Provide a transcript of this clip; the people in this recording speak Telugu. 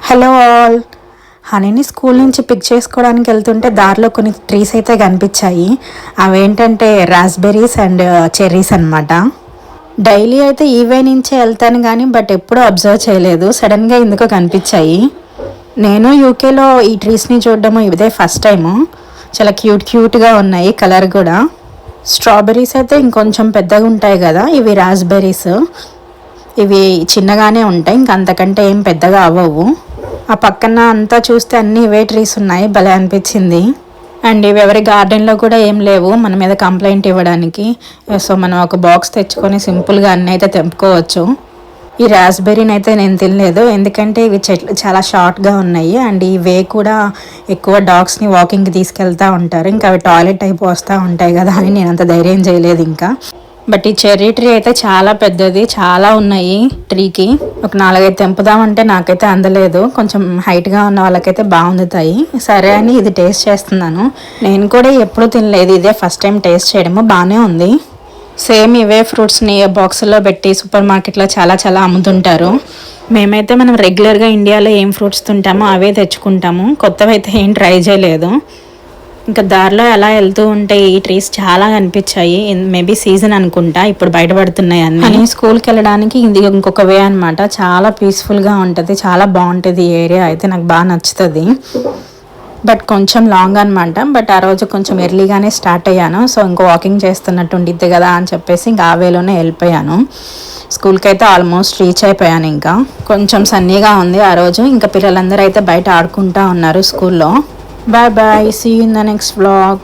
Hello all. హనీని స్కూల్ నుంచి పిక్ చేసుకోవడానికి వెళ్తుంటే దారిలో కొన్ని ట్రీస్ అయితే కనిపించాయి. అవేంటంటే రాస్బెర్రీస్ అండ్ చెర్రీస్ అనమాట. డైలీ అయితే ఈవే నుంచే వెళ్తాను కానీ బట్ ఎప్పుడూ అబ్జర్వ్ చేయలేదు. సడన్గా ఎందుకో కనిపించాయి. నేను యూకేలో ఈ ట్రీస్ని చూడడము ఇదే ఫస్ట్ టైము. చాలా క్యూట్గా ఉన్నాయి, కలర్ కూడా. స్ట్రాబెర్రీస్ అయితే ఇంకొంచెం పెద్దగా ఉంటాయి కదా, ఇవి రాస్బెర్రీస్. ఇవి చిన్నగానే ఉంటాయి, ఇంక అంతకంటే ఏం పెద్దగా అవ్వవు. ఆ పక్కన అంతా చూస్తే అన్ని ఇవే ట్రీస్ ఉన్నాయి, భలే అనిపించింది. అండ్ ఇవి ఎవరి గార్డెన్లో కూడా ఏం లేవు మన మీద కంప్లైంట్ ఇవ్వడానికి. సో మనం ఒక బాక్స్ తెచ్చుకొని సింపుల్గా అన్నీ అయితే తెంపుకోవచ్చు. ఈ రాస్బెర్రీని అయితే నేను తినలేదు, ఎందుకంటే ఇవి చెట్లు చాలా షార్ట్గా ఉన్నాయి. అండ్ ఈ వే కూడా ఎక్కువ డాగ్స్ని వాకింగ్కి తీసుకెళ్తూ ఉంటారు. ఇంకా అవి టాయిలెట్ అయిపో వస్తూ ఉంటాయి కదా అని నేను అంత ధైర్యం చేయలేదు ఇంకా. బట్ ఈ చెర్రీ ట్రీ అయితే చాలా పెద్దది, చాలా ఉన్నాయి ట్రీకి. ఒక 4-5 తెంపుదామంటే నాకైతే అందలేదు. కొంచెం హైట్గా ఉన్న వాళ్ళకైతే బాగుందుతాయి. సరే అని ఇది టేస్ట్ చేస్తున్నాను. నేను కూడా ఎప్పుడూ తినలేదు, ఇదే ఫస్ట్ టైం టేస్ట్ చేయడము. బాగానే ఉంది. సేమ్ ఇవే ఫ్రూట్స్ని బాక్సుల్లో పెట్టి సూపర్ మార్కెట్లో చాలా అమ్ముతుంటారు. మేమైతే మనం రెగ్యులర్గా ఇండియాలో ఏం ఫ్రూట్స్ తింటామో అవే తెచ్చుకుంటాము. కొత్తవి అయితే ఏం ట్రై చేయలేదు. ఇంకా దారిలో ఎలా వెళ్తూ ఉంటే ఈ ట్రీస్ చాలా కనిపించాయి. మేబీ సీజన్ అనుకుంటా, ఇప్పుడు బయటపడుతున్నాయి అన్నీ. స్కూల్కి వెళ్ళడానికి ఇది ఇంకొక వే అనమాట. చాలా పీస్ఫుల్గా ఉంటుంది, చాలా బాగుంటుంది ఈ ఏరియా అయితే. నాకు బాగా నచ్చుతుంది. బట్ కొంచెం లాంగ్ అనమాట. బట్ ఆ రోజు కొంచెం ఎర్లీగానే స్టార్ట్ అయ్యాను. సో ఇంకో వాకింగ్ చేస్తున్నట్టు ఉండిద్ది కదా అని చెప్పేసి ఇంకా ఆ వేలోనే వెళ్ళిపోయాను. స్కూల్కి అయితే ఆల్మోస్ట్ రీచ్ అయిపోయాను. ఇంకా కొంచెం సన్నీగా ఉంది ఆ రోజు. ఇంకా పిల్లలందరూ అయితే బయట ఆడుకుంటూ ఉన్నారు స్కూల్లో. Bye bye, see you in the next vlog.